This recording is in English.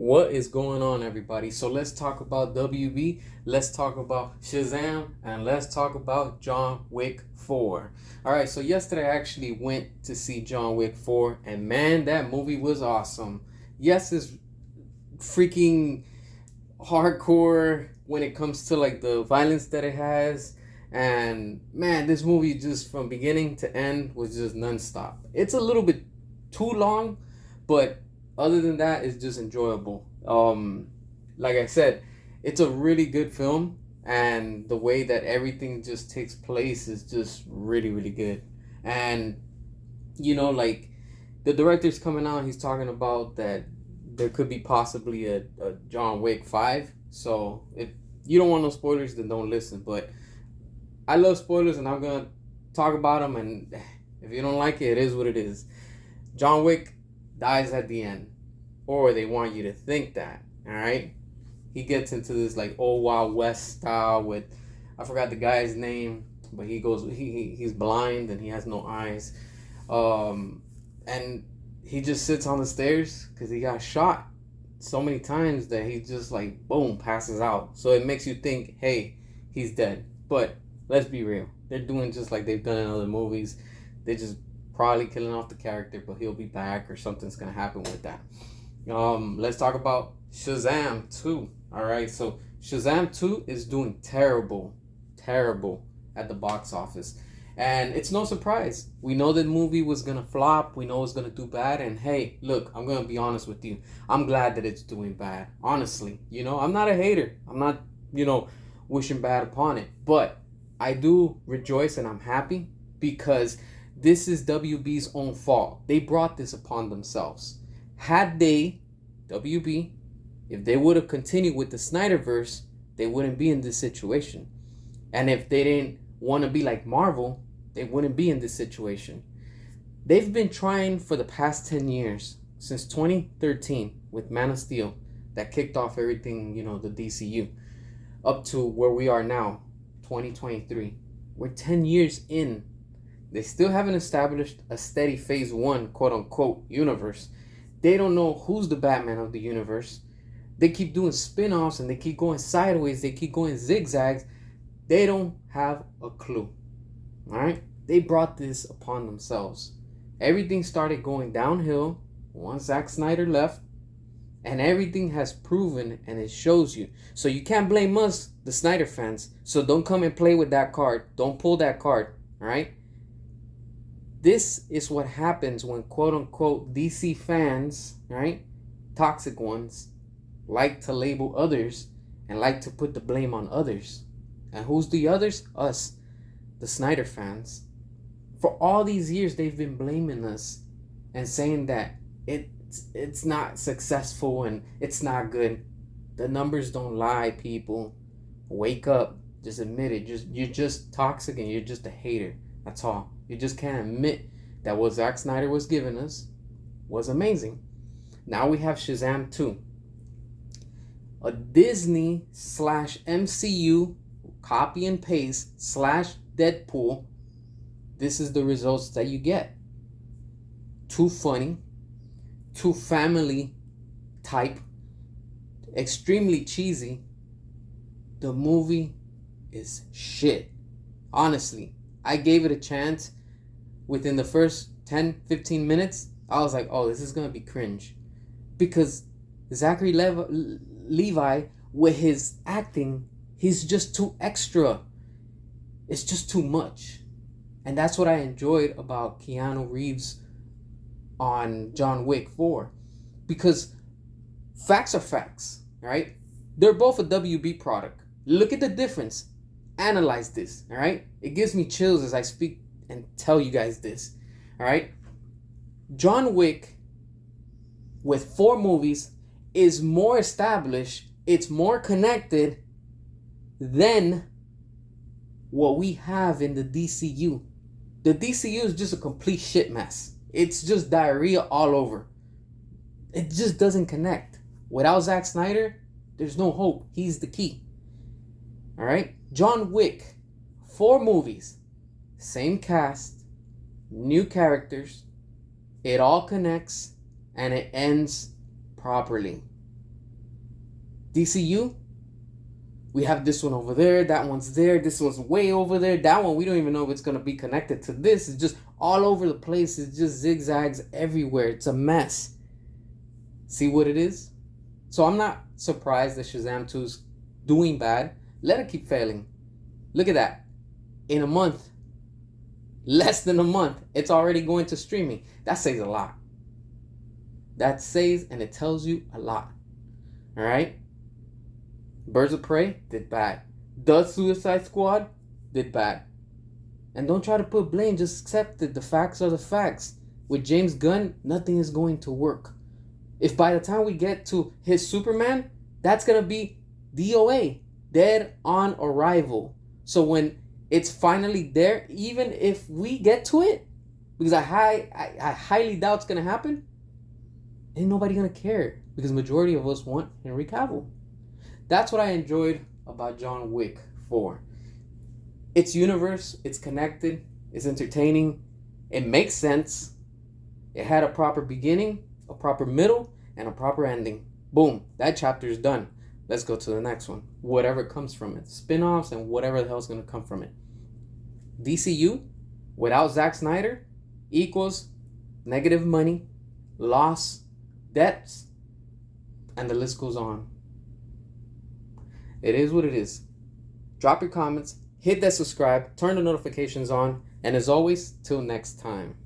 What is going on, everybody? So let's talk about WB, let's talk about Shazam, and let's talk about John Wick 4. All right, so yesterday I actually went to see John Wick 4, and man, that movie was awesome. Yes, it's freaking hardcore when it comes to like the violence that it has. And man, this movie just from beginning to end was just nonstop. It's a little bit too long, but other than that, it's just enjoyable. Like I said, it's a really good film, and the way that everything just takes place is just really, really good. And like the director's coming out, he's talking about that there could be possibly a John Wick 5. So if you don't want no spoilers, then don't listen. But I love spoilers, and I'm gonna talk about them. And if you don't like it, it is what it is. John Wick dies at the end, or they want you to think that. All right, he gets into this like old Wild West style with, I forgot the guy's name, but he's blind and he has no eyes, and he just sits on the stairs because he got shot so many times that he just like boom passes out. So it makes you think, hey, he's dead. But let's be real, they're doing just like they've done in other movies. They just probably killing off the character, but he'll be back or something's gonna happen with that. Let's talk about Shazam 2. All right, so Shazam 2 is doing terrible at the box office. And it's no surprise. We know the movie was going to flop. We know it's going to do bad. And hey, look, I'm going to be honest with you. I'm glad that it's doing bad. Honestly, I'm not a hater. I'm not, wishing bad upon it. But I do rejoice and I'm happy because this is WB's own fault. They brought this upon themselves. Had they, WB, if they would have continued with the Snyderverse, they wouldn't be in this situation. And if they didn't want to be like Marvel, they wouldn't be in this situation. They've been trying for the past 10 years, since 2013 with Man of Steel, that kicked off everything, the DCU, up to where we are now, 2023. We're 10 years in. They still haven't established a steady phase 1, quote unquote, universe. They don't know who's the Batman of the universe. They keep doing spin-offs and they keep going sideways. They keep going zigzags. They don't have a clue. All right? They brought this upon themselves. Everything started going downhill once Zack Snyder left, and everything has proven and it shows you. So you can't blame us, the Snyder fans. So don't come and play with that card. Don't pull that card. All right? This is what happens when quote unquote DC fans, right, toxic ones, like to label others and like to put the blame on others. And who's the others? Us, the Snyder fans. For all these years, they've been blaming us and saying that it's not successful and it's not good. The numbers don't lie, people. Wake up. Just admit it. You're just toxic and you're just a hater. That's all. You just can't admit that what Zack Snyder was giving us was amazing. Now we have Shazam 2. A Disney / MCU copy and paste / Deadpool. This is the results that you get. Too funny, too family type, extremely cheesy. The movie is shit. Honestly, I gave it a chance. Within the first 10-15 minutes, I was like, oh, this is going to be cringe. Because Zachary Levi, with his acting, he's just too extra. It's just too much. And that's what I enjoyed about Keanu Reeves on John Wick 4. Because facts are facts, right? They're both a WB product. Look at the difference. Analyze this, all right? It gives me chills as I speak and tell you guys this, all right? John Wick, with 4 movies, is more established, it's more connected than what we have in the DCU. The DCU is just a complete shit mess. It's just diarrhea all over. It just doesn't connect. Without Zack Snyder, there's no hope. He's the key. All right? John Wick, 4 movies, same cast, new characters. It all connects and it ends properly. DCU, we have this one over there, that one's there, this one's way over there, that one we don't even know if it's going to be connected to this. It's just all over the place. It's just zigzags everywhere. It's a mess. See what it is? So I'm not surprised that Shazam 2's doing bad. Let it keep failing. Look at that. In a month, less than a month, it's already going to streaming. That says a lot. That says, and it tells you a lot. All right? Birds of Prey did bad. The Suicide Squad did bad. And don't try to put blame, just accept it. The facts are the facts. With James Gunn, nothing is going to work. If by the time we get to his Superman, that's going to be DOA, dead on arrival. So when it's finally there, even if we get to it, because I highly doubt it's going to happen, ain't nobody going to care. Because majority of us want Henry Cavill. That's what I enjoyed about John Wick 4. It's universe, it's connected, it's entertaining, it makes sense. It had a proper beginning, a proper middle, and a proper ending. Boom, that chapter is done. Let's go to the next one. Whatever comes from it. Spin-offs and whatever the hell is going to come from it. DCU, without Zack Snyder, equals negative money, loss, debts, and the list goes on. It is what it is. Drop your comments, hit that subscribe, turn the notifications on, and as always, till next time.